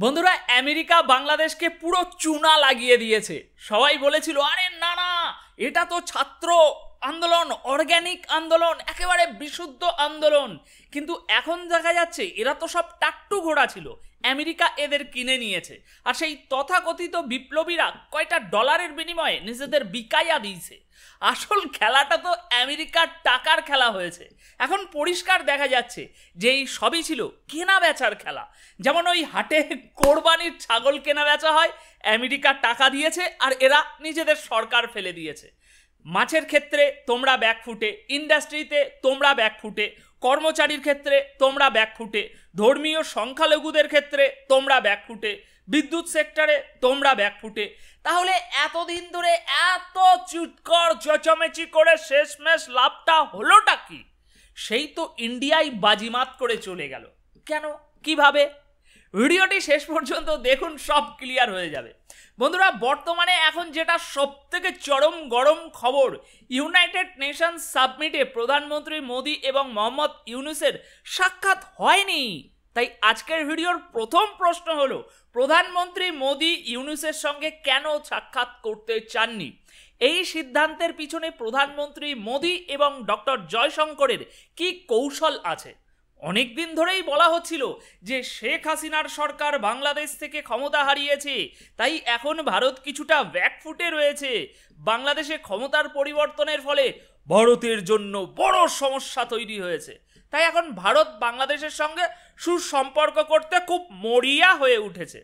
বন্ধুরা, আমেরিকা বাংলাদেশকে পুরো চুনা লাগিয়ে দিয়েছে। সবাই বলেছিল আরে না না, এটা তো ছাত্র আন্দোলন, অর্গানিক আন্দোলন, একেবারে বিশুদ্ধ আন্দোলন। কিন্তু এখন দেখা যাচ্ছে এরা তো সব টাট্টু ঘোড়া ছিল, আমেরিকা এদের কিনে নিয়েছে। আর সেই তথাকথিত বিপ্লবীরা কয়টা ডলারের বিনিময়ে নিজেদের বিকাইয়া দিয়েছে। আসল খেলাটা তো আমেরিকার টাকার খেলা হয়েছে। এখন পরিষ্কার দেখা যাচ্ছে যে এই সবই ছিল কেনা বেচার খেলা। যেমন ওই হাটে কোরবানির ছাগল কেনা বেচা হয়, আমেরিকা টাকা দিয়েছে আর এরা নিজেদের সরকার ফেলে দিয়েছে। মাছের ক্ষেত্রে তোমরা ব্যাকফুটে, ইন্ডাস্ট্রিতে তোমরা ব্যাকফুটে, কর্মচারীর ক্ষেত্রে তোমরা ব্যাকফুটে, ধর্মীয় সংখ্যালঘুদের ক্ষেত্রে তোমরা ব্যাকফুটে, বিদ্যুৎ সেক্টরে তোমরা ব্যাকফুটে। তাহলে এতদিন ধরে এত চুটকর চেঁচামেচি করে শেষমেশ লাভটা হলোটা কি? সেই তো ইন্ডিয়াই বাজিমাত করে চলে গেল। কেন, কিভাবে? ভিডিওটি শেষ পর্যন্ত দেখুন, সব ক্লিয়ার হয়ে যাবে। বন্ধুরা, বর্তমানে এখন যেটা সবথেকে চরম গরম খবর, ইউনাইটেড নেশনস সাবমিটে প্রধানমন্ত্রী মোদি এবং মোহাম্মদ ইউনূসের সাক্ষাৎ হয়নি। তাই আজকের ভিডিওর প্রথম প্রশ্ন হলো, প্রধানমন্ত্রী মোদি ইউনূসের সঙ্গে কেন সাক্ষাৎ করতে চাননি? এই সিদ্ধান্তের পিছনে প্রধানমন্ত্রী মোদি এবং ডক্টর জয়শঙ্করের কি কৌশল আছে? অনেকদিন ধরেই বলা হচ্ছিল যে শেখ হাসিনার সরকার বাংলাদেশ থেকে ক্ষমতা হারিয়েছে, তাই এখন ভারত কিছুটা ব্যাকফুটে রয়েছে। বাংলাদেশে ক্ষমতার পরিবর্তনের ফলে ভারতের জন্য বড় সমস্যা তৈরি হয়েছে। তাই এখন ভারত বাংলাদেশের সঙ্গে সুসম্পর্ক করতে খুব মরিয়া হয়ে উঠেছে।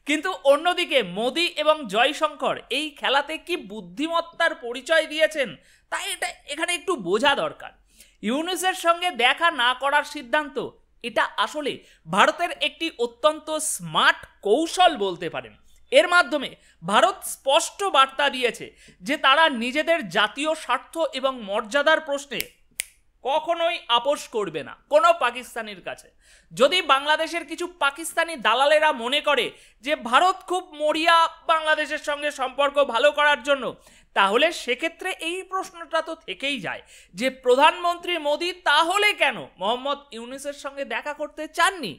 কিন্তু অন্যদিকে মোদি এবং জয়শঙ্কর এই খেলাতে কি বুদ্ধিমত্তার পরিচয় দিয়েছেন, তাই এটা এখানে একটু বোঝা দরকার। ইউনূসের সঙ্গে দেখা না করার সিদ্ধান্ত, এটা আসলে ভারতের একটি অত্যন্ত স্মার্ট কৌশল বলতে পারেন। এর মাধ্যমে ভারত স্পষ্ট বার্তা দিয়েছে যে তারা নিজেদের জাতীয় স্বার্থ এবং মর্যাদার প্রশ্নে কখনোই আপোষ করবে না কোনো পাকিস্তানির কাছে। যদি বাংলাদেশের কিছু পাকিস্তানি দালালেরা মনে করে যে ভারত খুব মরিয়া বাংলাদেশের সঙ্গে সম্পর্ক ভালো করার জন্য, তাহলে সেক্ষেত্রে এই প্রশ্নটা তো থেকেই যায় যে প্রধানমন্ত্রী মোদি তাহলে কেন মোহাম্মদ ইউনূসের সঙ্গে দেখা করতে চাননি।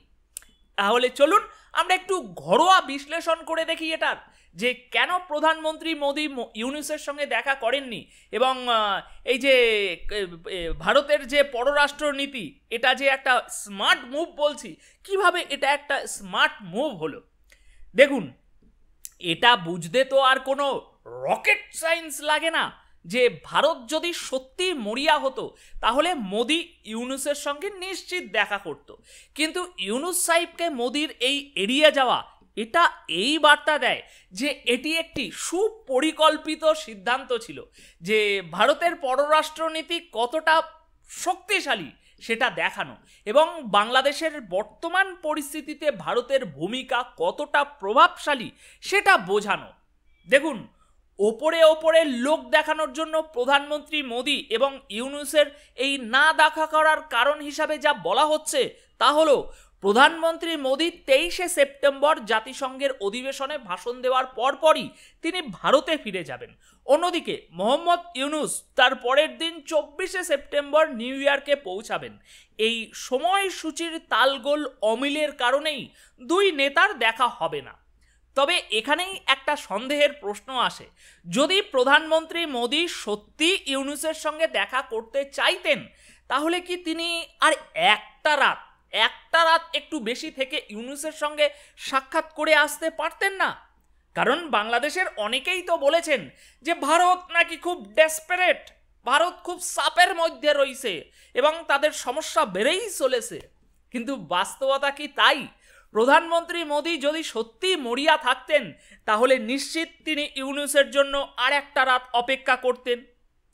তাহলে চলুন আমরা একটু ঘরোয়া বিশ্লেষণ করে দেখি এটার, যে কেন প্রধানমন্ত্রী মোদি ইউনূসের সঙ্গে দেখা করেননি এবং এই যে ভারতের যে পররাষ্ট্র নীতি, এটা যে একটা স্মার্ট মুভ বলছি, কিভাবে এটা একটা স্মার্ট মুভ হলো। দেখুন, এটা বুঝতে তো আর কোনো রকেট সায়েন্স লাগে না যে ভারত যদি সত্যি মরিয়া হতো তাহলে মোদি ইউনূসের সঙ্গে নিশ্চিত দেখা করত। কিন্তু ইউনূস সাহেবকে মোদির এই এড়িয়ে যাওয়া, এটা এই বার্তা দেয় যে এটি একটি সুপরিকল্পিত সিদ্ধান্ত ছিল, যে ভারতের পররাষ্ট্রনীতি কতটা শক্তিশালী সেটা দেখানো এবং বাংলাদেশের বর্তমান পরিস্থিতিতে ভারতের ভূমিকা কতটা প্রভাবশালী সেটা বোঝানো। দেখুন, ওপরে ওপরে লোক দেখানোর জন্য প্রধানমন্ত্রী মোদি এবং ইউনূসের এই না দেখা করার কারণ হিসাবে যা বলা হচ্ছে তা হলো, প্রধানমন্ত্রী মোদি 23শে সেপ্টেম্বর জাতিসংঘের অধিবেশনে ভাষণ দেওয়ার পরপরই তিনি ভারতে ফিরে যাবেন। অন্যদিকে মোহাম্মদ ইউনূস তার পরের দিন 24শে সেপ্টেম্বর নিউ ইয়র্কে পৌঁছাবেন। এই সময়সূচির তালগোল অমিলের কারণেই দুই নেতার দেখা হবে না। তবে এখানেই একটা সন্দেহের প্রশ্ন আসে, যদি প্রধানমন্ত্রী মোদি সত্যি ইউনূসের সঙ্গে দেখা করতে চাইতেন, তাহলে কি তিনি আর একটা রাত একটু বেশি থেকে ইউনূসের সঙ্গে সাক্ষাৎ করে আসতে পারতেন না? কারণ বাংলাদেশের অনেকেই তো বলেছেন যে ভারত নাকি খুব ডেসপারেট, ভারত খুব চাপের মধ্যে রয়েছে এবং তাদের সমস্যা বেড়েই চলেছে। কিন্তু বাস্তবতা কি তাই? প্রধানমন্ত্রী মোদি যদি সত্যি মরিয়া থাকতেন তাহলে নিশ্চিত তিনি ইউনূসের জন্য আর একটা রাত অপেক্ষা করতেন।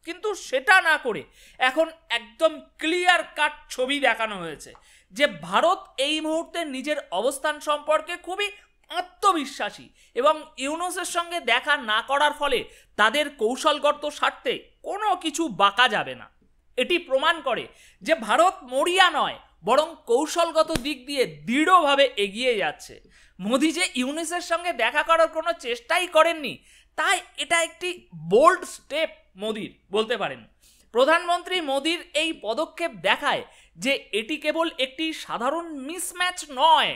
কিন্তু সেটা না করে এখন একদম ক্লিয়ার কাট ছবি দেখানো হয়েছে যে ভারত এই মুহূর্তে নিজের অবস্থান সম্পর্কে খুবই আত্মবিশ্বাসী এবং ইউনূসের সঙ্গে দেখা না করার ফলে তাদের কৌশলগত স্বার্থে কোনো কিছু বাঁকা যাবে না। এটি প্রমাণ করে যে ভারত মরিয়া নয়, বরং কৌশলগত দিক দিয়ে দৃঢ়ভাবে এগিয়ে যাচ্ছে। মোদি যে ইউনূসের সঙ্গে দেখা করার কোনো চেষ্টাই করেননি, তাই এটা একটি বোল্ড স্টেপ মোদির বলতে পারেন। প্রধানমন্ত্রী মোদির এই পদক্ষেপ দেখায় যে এটি কেবল একটি সাধারণ মিসম্যাচ নয়,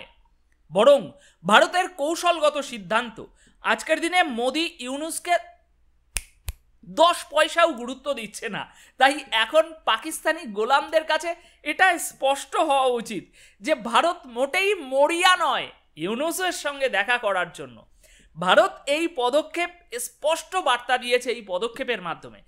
বরং ভারতের কৌশলগত সিদ্ধান্ত আজকের দিনে মোদি ইউনুসকে 10 পয়সাও গুরুত্ব দিচ্ছে না। তাই এখন পাকিস্তানি গোলামদের কাছে এটা স্পষ্ট হওয়া উচিত যে ভারত মোটেই মরিয়া নয় ইউনুসের সঙ্গে দেখা করার জন্য। ভারত এই পদক্ষেপ স্পষ্ট বার্তা দিয়েছে এই পদক্ষেপের মাধ্যমে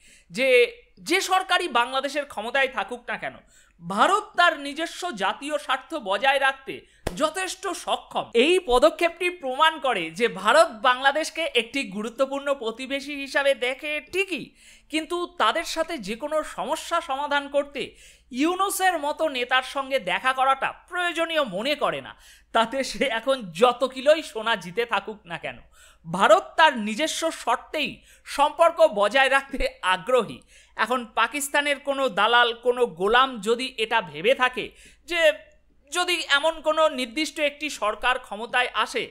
যে সরকারই বাংলাদেশের ক্ষমতায় থাকুক না কেন, ভারত তার নিজস্ব জাতীয় স্বার্থ বজায় রাখতে যথেষ্ট সক্ষম। এই পদক্ষেপটি প্রমাণ করে যে ভারত বাংলাদেশকে একটি গুরুত্বপূর্ণ প্রতিবেশী হিসাবে দেখে ঠিকই, কিন্তু তাদের সাথে যে কোনো সমস্যা সমাধান করতে ইউনুসের মতো নেতার সঙ্গে দেখা করাটা প্রয়োজনীয় মনে করে না। তাতে সে এখন যত কিলোই সোনা জিতে থাকুক না কেন, ভারত তার নিজস্ব শর্তেই সম্পর্ক বজায় রাখতে আগ্রহী। এখন পাকিস্তানের কোনো দালাল, কোনো গোলাম যদি এটা ভেবে থাকে যে যদি এমন কোনো নির্দিষ্ট একটি সরকার ক্ষমতায় আসে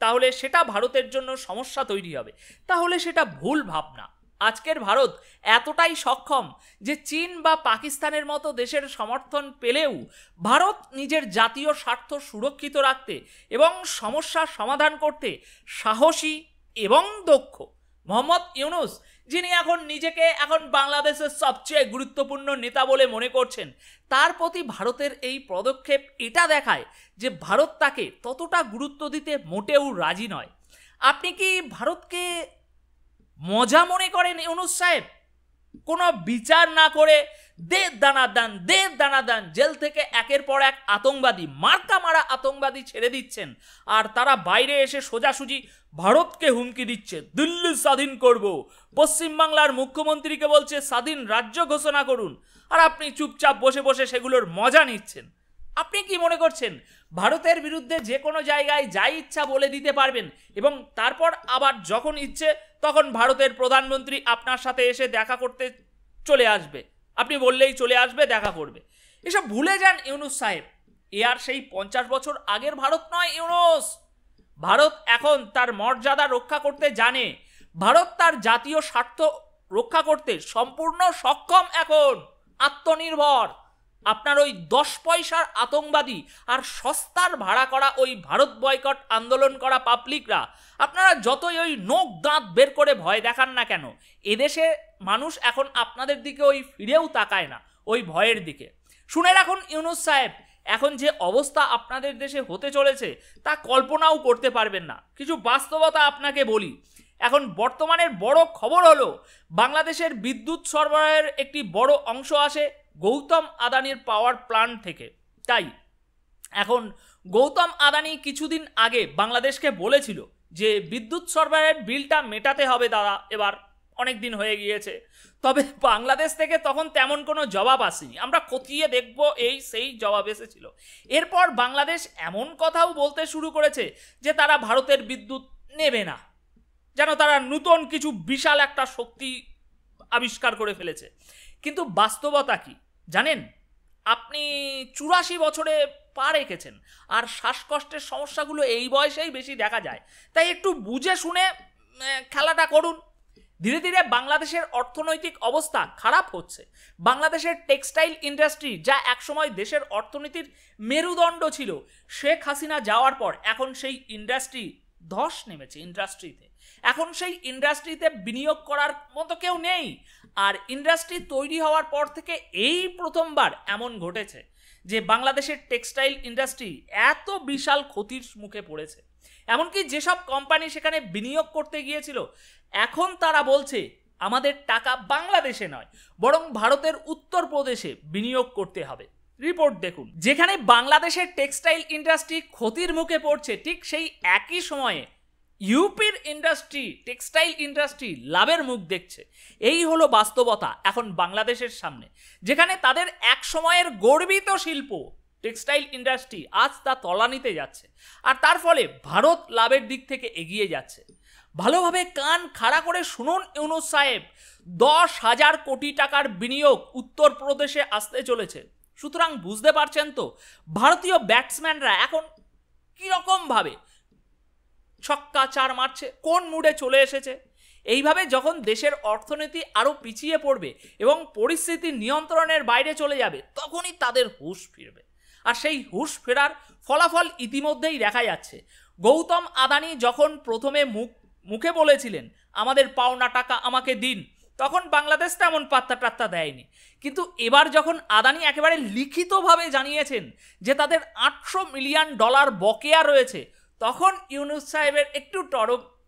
তাহলে সেটা ভারতের জন্য সমস্যা তৈরি হবে, তাহলে সেটা ভুল ভাবনা। আজকের ভারত এতটাই সক্ষম যে চীন বা পাকিস্তানের মতো দেশের সমর্থন পেলেও ভারত নিজের জাতীয় স্বার্থ সুরক্ষিত রাখতে এবং সমস্যার সমাধান করতে সাহসী এবং দক্ষ। মোহাম্মদ ইউনুস, যিনি এখন নিজেকে বাংলাদেশের সবচেয়ে গুরুত্বপূর্ণ নেতা বলে মনে করছেন, তার প্রতি ভারতের এই পদক্ষেপ এটা দেখায় যে ভারত তাকে ততটা গুরুত্ব দিতে মোটেও রাজি নয়। আপনি কি ভারতকে মজা মনে করেন ইউনুস সাহেব? কোনো বিচার না করে দে দানা দান জেল থেকে একের পর এক আতঙ্কবাদী, মার্কা মারা আতঙ্কবাদী ছেড়ে দিচ্ছেন, আর তারা বাইরে এসে সোজাসুজি ভারতকে হুমকি দিচ্ছে দিল্লি স্বাধীন করব, পশ্চিমবাংলার মুখ্যমন্ত্রীকে বলছে স্বাধীন রাজ্য ঘোষণা করুন, আর আপনি চুপচাপ বসে বসে সেগুলোর মজা নিচ্ছেন। আপনি কি মনে করছেন ভারতের বিরুদ্ধে যে কোনো জায়গায় যাই ইচ্ছা বলে দিতে পারবেন এবং তারপর আবার যখন ইচ্ছে তখন ভারতের প্রধানমন্ত্রী আপনার সাথে এসে দেখা করতে চলে আসবে, আপনি বললেই চলে আসবে, দেখা করবে? এসব ভুলে যান ইউনুস সাহেব। এ আর সেই 50 বছর আগের ভারত নয় ইউনুস। ভারত এখন তার মর্যাদা রক্ষা করতে জানে, ভারত তার জাতীয় স্বার্থ রক্ষা করতে সম্পূর্ণ সক্ষম, এখন আত্মনির্ভর। আপনার ওই 10 পয়সার আতঙ্কবাদী আর সস্তার ভাড়া করা ওই ভারত বয়কট আন্দোলন করা পাবলিকরা, আপনারা যতই ওই নোক দাঁত বের করে ভয় দেখান না কেন, এদেশে মানুষ এখন আপনাদের দিকে ওই ফিরেও তাকায় না, ওই ভয়ের দিকে। শুনে রাখুন ইউনুস সাহেব, এখন যে অবস্থা আপনাদের দেশে হতে চলেছে তা কল্পনাও করতে পারবেন না। কিছু বাস্তবতা আপনাকে বলি। এখন বর্তমানের বড় খবর হলো বাংলাদেশের বিদ্যুৎ সরবরাহের একটি বড় অংশ আসে গৌতম আদানির পাওয়ার প্ল্যান্ট থেকে। তাই এখন গৌতম আদানি কিছুদিন আগে বাংলাদেশকে বলেছিল যে বিদ্যুৎ সরবরাহের বিলটা মেটাতে হবে দাদা, এবার অনেক দিন হয়ে গিয়েছে। তবে বাংলাদেশ থেকে তখন তেমন কোনো জবাব আসেনি, আমরা খতিয়ে দেখব এই সেই জবাব এসেছিল। এরপর বাংলাদেশ এমন কথাও বলতে শুরু করেছে যে তারা ভারতের বিদ্যুৎ নেবে না, যেন তারা নতুন কিছু বিশাল একটা শক্তি আবিষ্কার করে ফেলেছে। কিন্তু বাস্তবতা কি জানেন? আপনি 84 বছরে পা রেখেছেন, আর শ্বাসকষ্টের সমস্যাগুলো এই বয়সেই বেশি দেখা যায়। তাই একটু বুঝে শুনে খেলাটা করুন। ধীরে ধীরে বাংলাদেশের অর্থনৈতিক অবস্থা খারাপ হচ্ছে। বাংলাদেশের টেক্সটাইল ইন্ডাস্ট্রি, যা একসময় দেশের অর্থনীতির মেরুদণ্ড ছিল, শেখ হাসিনা যাওয়ার পর এখন সেই ইন্ডাস্ট্রি ধস নেমেছে। এখন সেই ইন্ডাস্ট্রিতে বিনিয়োগ করার মতো কেউ নেই। আর ইন্ডাস্ট্রি তৈরি হওয়ার পর থেকে এই প্রথমবার এমন ঘটেছে যে বাংলাদেশের টেক্সটাইল ইন্ডাস্ট্রি এত বিশাল ক্ষতির মুখে পড়েছে। এমনকি যেসব কোম্পানি সেখানে বিনিয়োগ করতে গিয়েছিল, এখন তারা বলছে আমাদের টাকা বাংলাদেশে নয়, বরং ভারতের উত্তরপ্রদেশে বিনিয়োগ করতে হবে। রিপোর্ট দেখুন। যেখানে বাংলাদেশের টেক্সটাইল ইন্ডাস্ট্রি ক্ষতির মুখে পড়ছে, ঠিক সেই একই সময়ে ইউপির ইন্ডাস্ট্রি, টেক্সটাইল ইন্ডাস্ট্রি লাভের মুখ দেখছে। এই হলো বাস্তবতা এখন বাংলাদেশের সামনে, যেখানে তাদের এক সময়ের গর্বিত শিল্প টেক্সটাইল ইন্ডাস্ট্রি আজ তা তলানিতে যাচ্ছে, আর তার ফলে ভারত লাভের দিক থেকে এগিয়ে যাচ্ছে। ভালোভাবে কান খাড়া করে শুনুন ইউনুস সাহেব, 10,000 কোটি টাকার বিনিয়োগ উত্তরপ্রদেশে আসতে চলেছে। সুতরাং বুঝতে পারছেন তো ভারতীয় ব্যাটসম্যানরা এখন কিরকম ভাবে ছক্কা 4 মারছে, কোন মুডে চলে এসেছে। এইভাবে যখন দেশের অর্থনীতি আরো পিছিয়ে পড়বে এবং পরিস্থিতি নিয়ন্ত্রণের বাইরে চলে যাবে, তখনই তাদের হুঁশ ফিরবে। আর সেই হুঁশ ফেরার ফলাফল ইতিমধ্যেই দেখা যাচ্ছে। গৌতম আদানি যখন প্রথমে মুখে বলেছিলেন আমাদের পাওনা টাকা আমাকে দিন, তখন বাংলাদেশ তেমন পাত্তা টাত্তা দেয়নি। কিন্তু এবার যখন আদানি একেবারে লিখিতভাবে জানিয়েছেন যে তাদের $800 মিলিয়ন বকেয়া রয়েছে, তখন ইউনূস সাহেবের একটু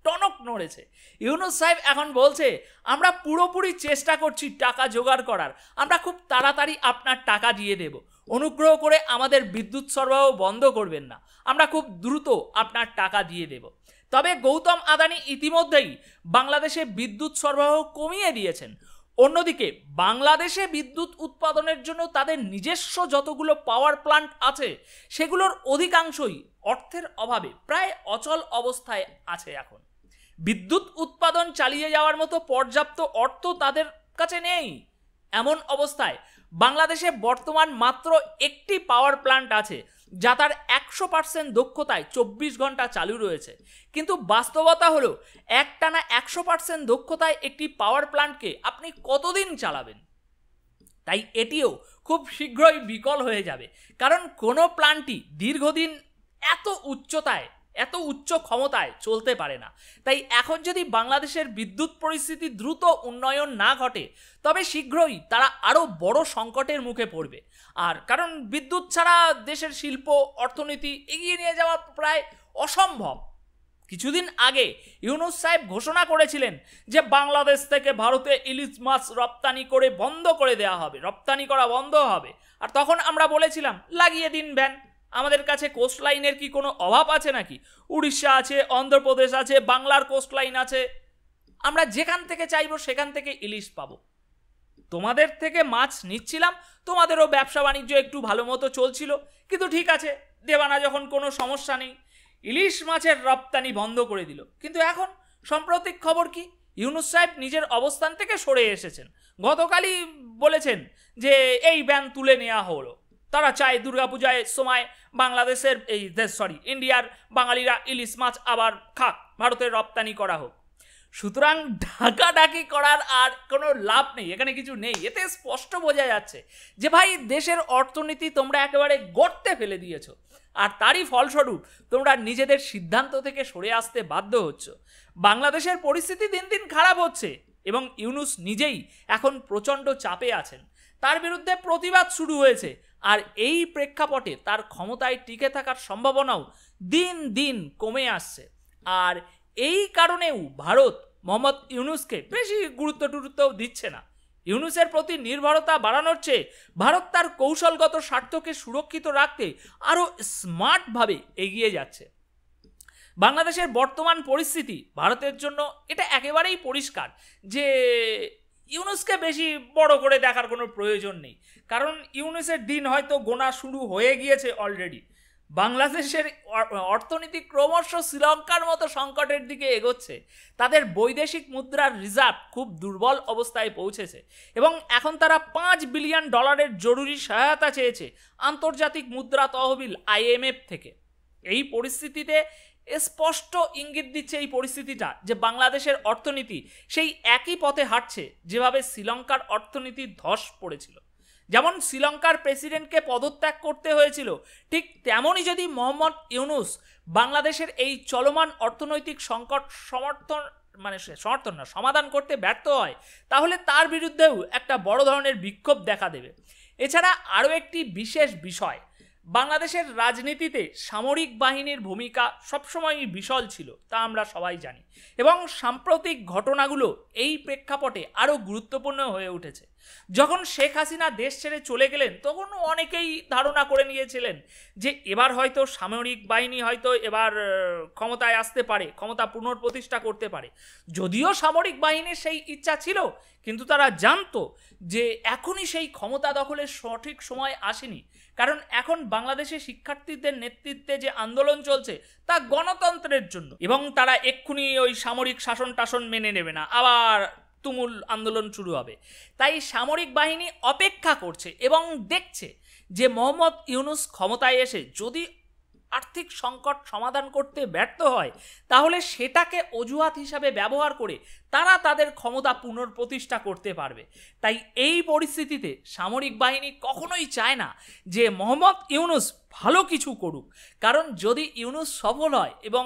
টনক নড়েছে। ইউনূস সাহেব এখন বলছে আমরা পুরোপুরি চেষ্টা করছি টাকা জোগাড় করার, আমরা খুব তাড়াতাড়ি আপনার টাকা দিয়ে দেব, অনুগ্রহ করে আমাদের বিদ্যুৎ সরবরাহ বন্ধ করবেন না, আমরা খুব দ্রুত আপনার টাকা দিয়ে দেব। তবে গৌতম আদানি ইতিমধ্যেই বাংলাদেশে বিদ্যুৎ সরবরাহ কমিয়ে দিয়েছেন। অন্যদিকে বাংলাদেশে বিদ্যুৎ উৎপাদনের জন্য তাদের নিজস্ব যতগুলো পাওয়ার প্ল্যান্ট আছে সেগুলোর অধিকাংশই অর্থের অভাবে প্রায় অচল অবস্থায় আছে। এখন বিদ্যুৎ উৎপাদন চালিয়ে যাওয়ার মতো পর্যাপ্ত অর্থ তাদের কাছে নেই। এমন অবস্থায় বাংলাদেশে বর্তমান মাত্র একটি পাওয়ার প্ল্যান্ট আছে যা তার 100% দক্ষতায় 24 ঘন্টা চালু রয়েছে। কিন্তু বাস্তবতা হলো একটানা 100% দক্ষতায় একটি পাওয়ার প্ল্যান্টকে আপনি কতদিন চালাবেন? তাই এটিও খুব শীঘ্রই বিকল হয়ে যাবে, কারণ কোনো প্ল্যান্টই দীর্ঘদিন এত উচ্চ ক্ষমতায় চলতে পারে না। তাই এখন যদি বাংলাদেশের বিদ্যুৎ পরিস্থিতি দ্রুত উন্নয়ন না ঘটে, তবে শীঘ্রই তারা আরও বড় সংকটের মুখে পড়বে। আর কারণ বিদ্যুৎ ছাড়া দেশের শিল্প অর্থনীতি এগিয়ে নিয়ে যাওয়া প্রায় অসম্ভব। কিছুদিন আগে ইউনূস সাহেব ঘোষণা করেছিলেন যে বাংলাদেশ থেকে ভারতে ইলিশ মাছ রপ্তানি করে বন্ধ করে দেওয়া হবে, রপ্তানি করা বন্ধ হবে। আর তখন আমরা বলেছিলাম লাগিয়ে দিন ব্যান, আমাদের কাছে কোস্ট লাইনের কি কোনো অভাব আছে নাকি? উড়িষ্যা আছে, অন্ধ্রপ্রদেশ আছে, বাংলার কোস্ট লাইন আছে, আমরা যেখান থেকে চাইবো সেখান থেকে ইলিশ পাবো। তোমাদের থেকে মাছ নিচ্ছিলাম, তোমাদেরও ব্যবসা বাণিজ্য একটু ভালো মতো চলছিল, কিন্তু ঠিক আছে, দেবানা যখন কোনো সমস্যা নেই, ইলিশ মাছের রপ্তানি বন্ধ করে দিল। কিন্তু এখন সাম্প্রতিক খবর কি? ইউনূস সাহেব নিজের অবস্থান থেকে সরে এসেছেন। গতকালই বলেছেন যে এই ব্যান তুলে নেওয়া হলো, তারা চায় দুর্গাপূজায় সময় বাংলাদেশের ইন্ডিয়ার বাঙালিরা ইলিশ মাছ আবার খাক, ভারতের রপ্তানি করা হোক। সুতরাং ঢাকাঢাকি করার আর কোনো লাভ নেই, এখানে কিছু নেই। এতে স্পষ্ট বোঝা যাচ্ছে যে ভাই দেশের অর্থনীতি তোমরা একেবারে গর্তে ফেলে দিয়েছো, আর তারই ফলস্বরূপ তোমরা নিজেদের সিদ্ধান্ত থেকে সরে আসতে বাধ্য হচ্ছ। বাংলাদেশের পরিস্থিতি দিন দিন খারাপ হচ্ছে এবং ইউনূস নিজেই এখন প্রচণ্ড চাপে আছেন, তার বিরুদ্ধে প্রতিবাদ শুরু হয়েছে। আর এই প্রেক্ষাপটে তার ক্ষমতায় টিকে থাকার সম্ভাবনাও দিন দিন কমে আসছে। আর এই কারণেও ভারত মোহাম্মদ ইউনূসকে বেশি গুরুত্ব দিচ্ছে না। ইউনূসের প্রতি নির্ভরতা বাড়ানোর চেয়ে ভারত তার কৌশলগত স্বার্থকে সুরক্ষিত রাখতে আরও স্মার্টভাবে এগিয়ে যাচ্ছে। বাংলাদেশের বর্তমান পরিস্থিতি ভারতের জন্য এটা একেবারেই পরিষ্কার যে ইউনূসকে বেশি বড় করে দেখার কোনো প্রয়োজন নেই, কারণ ইউনূসের দিন হয়তো গোনা শুরু হয়ে গিয়েছে অলরেডি। বাংলাদেশের অর্থনীতি ক্রমশ শ্রীলঙ্কার মতো সংকটের দিকে এগোচ্ছে, তাদের বৈদেশিক মুদ্রার রিজার্ভ খুব দুর্বল অবস্থায় পৌঁছেছে এবং এখন তারা $5 বিলিয়ন জরুরি সহায়তা চেয়েছে আন্তর্জাতিক মুদ্রা তহবিল IMF থেকে। এই পরিস্থিতিতে স্পষ্ট ইঙ্গিত দিচ্ছে এই পরিস্থিতিটা যে বাংলাদেশের অর্থনীতি সেই একই পথে হাঁটছে যেভাবে শ্রীলঙ্কার অর্থনীতি ধস পড়েছিল। যেমন শ্রীলঙ্কার প্রেসিডেন্টকে পদত্যাগ করতে হয়েছিল, ঠিক তেমনই যদি মোহাম্মদ ইউনূস বাংলাদেশের এই চলমান অর্থনৈতিক সংকট সমাধান করতে ব্যর্থ হয়, তাহলে তার বিরুদ্ধেও একটা বড় ধরনের বিক্ষোভ দেখা দেবে। এছাড়া আরও একটি বিশেষ বিষয়, বাংলাদেশের রাজনীতিতে সামরিক বাহিনীর ভূমিকা সবসময়ই বিশাল ছিল, তা আমরা সবাই জানি, এবং সাম্প্রতিক ঘটনাগুলো এই প্রেক্ষাপটে আরও গুরুত্বপূর্ণ হয়ে উঠেছে। যখন শেখ হাসিনা দেশ ছেড়ে চলে গেলেন তখন অনেকেই ধারণা করে নিয়েছিলেন যে এবার হয়তো সামরিক বাহিনী হয়তো এবার ক্ষমতায় আসতে পারে, ক্ষমতা পুনঃপ্রতিষ্ঠা করতে পারে। যদিও সামরিক বাহিনীর সেই ইচ্ছা ছিল, কিন্তু তারা জানতো যে এখনই সেই ক্ষমতা দখলের সঠিক সময় আসেনি, কারণ এখন বাংলাদেশে শিক্ষার্থীদের নেতৃত্বে যে আন্দোলন চলছে তা গণতন্ত্রের জন্য, এবং তারা এক্ষুনি ওই সামরিক শাসন টাসন মেনে নেবে না, আবার তুমুল আন্দোলন শুরু হবে। তাই সামরিক বাহিনী অপেক্ষা করছে এবং দেখছে যে মোহাম্মদ ইউনূস ক্ষমতায় এসে যদি আর্থিক সংকট সমাধান করতে ব্যর্থ হয়, তাহলে সেটাকে অজুহাত হিসাবে ব্যবহার করে তারা তাদের ক্ষমতা পুনঃপ্রতিষ্ঠা করতে পারবে। তাই এই পরিস্থিতিতে সামরিক বাহিনী কখনোই চায় না যে মোহাম্মদ ইউনূস ভালো কিছু করুক, কারণ যদি ইউনূস সফল হয় এবং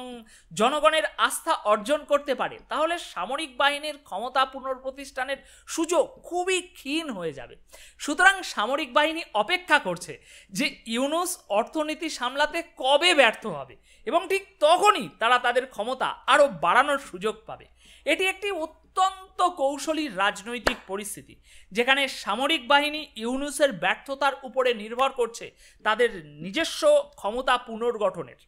জনগণের আস্থা অর্জন করতে পারে, তাহলে সামরিক বাহিনীর ক্ষমতা পুনঃপ্রতিষ্ঠানের সুযোগ খুবই ক্ষীণ হয়ে যাবে। সুতরাং সামরিক বাহিনী অপেক্ষা করছে যে ইউনূস অর্থনীতি সামলাতে কবে ব্যর্থ হবে এবং ঠিক তখনই তারা তাদের ক্ষমতা আরও বাড়ানোর সুযোগ পাবে। এটি একটি অত্যন্ত কৌশলী রাজনৈতিক পরিস্থিতি, যেখানে সামরিক বাহিনী ইউনূসের ব্যর্থতার উপরে নির্ভর করছে তাদের নিজস্ব ক্ষমতা পুনর্গঠনের।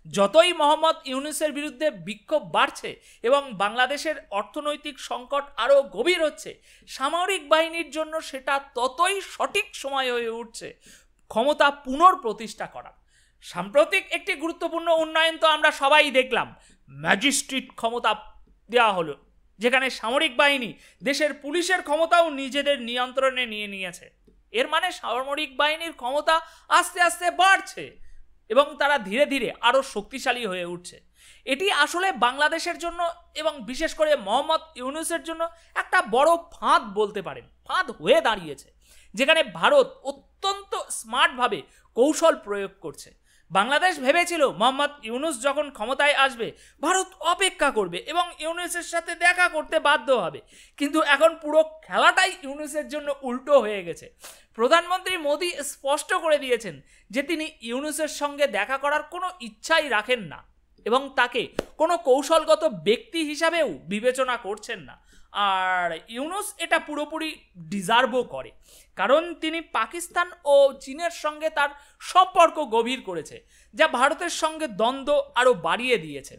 যতই মোহাম্মদ ইউনূসের বিরুদ্ধে বিক্ষোভ বাড়ছে এবং বাংলাদেশের অর্থনৈতিক সংকট আরও গভীর হচ্ছে, সামরিক বাহিনীর জন্য সেটা ততই সঠিক সময় হয়ে উঠছে ক্ষমতা পুনঃপ্রতিষ্ঠা করা। সাম্প্রতিক একটি গুরুত্বপূর্ণ উন্নয়ন তো আমরা সবাই দেখলাম, ম্যাজিস্ট্রেট ক্ষমতা দেওয়া হলো, যেখানে সামরিক বাহিনী দেশের পুলিশের ক্ষমতাও নিজেদের নিয়ন্ত্রণে নিয়ে নিয়েছে। এর মানে সামরিক বাহিনীর ক্ষমতা আস্তে আস্তে বাড়ছে এবং তারা ধীরে ধীরে আরও শক্তিশালী হয়ে উঠছে। এটি আসলে বাংলাদেশের জন্য এবং বিশেষ করে মোহাম্মদ ইউনূসের জন্য একটা বড় ফাঁদ বলতে পারেন, ফাঁদ হয়ে দাঁড়িয়েছে, যেখানে ভারত অত্যন্ত স্মার্টভাবে কৌশল প্রয়োগ করছে। বাংলাদেশ ভেবেছিল মোহাম্মদ ইউনূস যখন ক্ষমতায় আসবে ভারত অপেক্ষা করবে এবং ইউনূসের সাথে দেখা করতে বাধ্য হবে, কিন্তু এখন পুরো খেলাটাই ইউনূসের জন্য উল্টো হয়ে গেছে। প্রধানমন্ত্রী মোদি স্পষ্ট করে দিয়েছেন যে তিনি ইউনূসের সঙ্গে দেখা করার কোনো ইচ্ছাই রাখেন না এবং তাকে কোনো কৌশলগত ব্যক্তি হিসাবেও বিবেচনা করছেন না। আর ইউনূস এটা পুরোপুরি ডিজার্ভও করে, কারণ তিনি পাকিস্তান ও চীনের সঙ্গে তার সম্পর্ক গভীর করেছে, যা ভারতের সঙ্গে দ্বন্দ্ব আরও বাড়িয়ে দিয়েছে।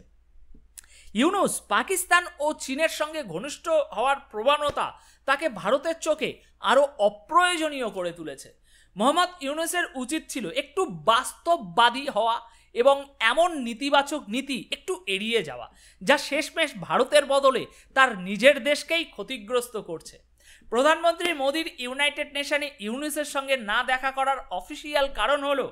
ইউনূস পাকিস্তান ও চীনের সঙ্গে ঘনিষ্ঠ হওয়ার প্রবণতা তাকে ভারতের চোখে আরও অপ্রয়োজনীয় করে তুলেছে। মোহাম্মদ ইউনূসের উচিত ছিল একটু বাস্তববাদী হওয়া এবং এমন নেতিবাচক নীতি একটু এড়িয়ে যাওয়া, যা শেষমেশ ভারতের বদলে তার নিজের দেশকেই ক্ষতিগ্রস্ত করছে। প্রধানমন্ত্রী মোদির ইউনাইটেড নেশনে ইউনূসের সঙ্গে না দেখা করার অফিসিয়াল কারণ হলো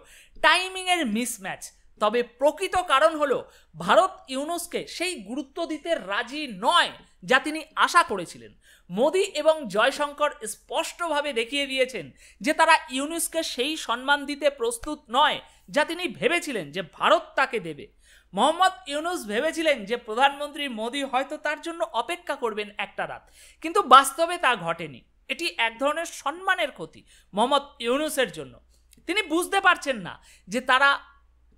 টাইমিংয়ের মিসম্যাচ, তবে প্রকৃত কারণ হলো ভারত ইউনূসকে সেই গুরুত্ব দিতে রাজি নয় যা তিনি আশা করেছিলেন। মোদি এবং জয়শঙ্কর স্পষ্টভাবে দেখিয়ে দিয়েছেন যে তারা ইউনূসকে সেই সম্মান দিতে প্রস্তুত নয় যা তিনি ভেবেছিলেন যে ভারত তাকে দেবে। মোহাম্মদ ইউনূস ভেবেছিলেন যে প্রধানমন্ত্রী মোদি হয়তো তার জন্য অপেক্ষা করবেন একটা রাত, কিন্তু বাস্তবে তা ঘটেনি। এটি এক ধরনের সম্মানের ক্ষতি মোহাম্মদ ইউনূসের জন্য। তিনি বুঝতে পারছেন না যে তারা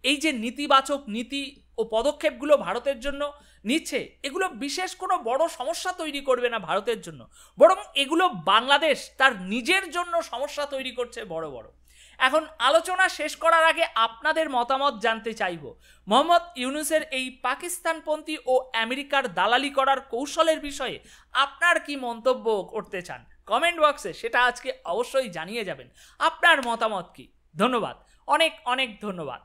এই যে নেতিবাচক নীতি ও পদক্ষেপগুলো ভারতের জন্য নিচ্ছে, এগুলো বিশেষ কোনো বড় সমস্যা তৈরি করবে না ভারতের জন্য, বরং এগুলো বাংলাদেশ তার নিজের জন্য সমস্যা তৈরি করছে বড় বড়। এখন আলোচনা শেষ করার আগে আপনাদের মতামত জানতে চাইব, মোহাম্মদ ইউনূসের এই পাকিস্তানপন্থী ও আমেরিকার দালালি করার কৌশলের বিষয়ে আপনার কি মন্তব্য করতে চান? কমেন্ট বক্সে সেটা আজকে অবশ্যই জানিয়ে যাবেন। আপনার মতামত কি? ধন্যবাদ, অনেক অনেক ধন্যবাদ।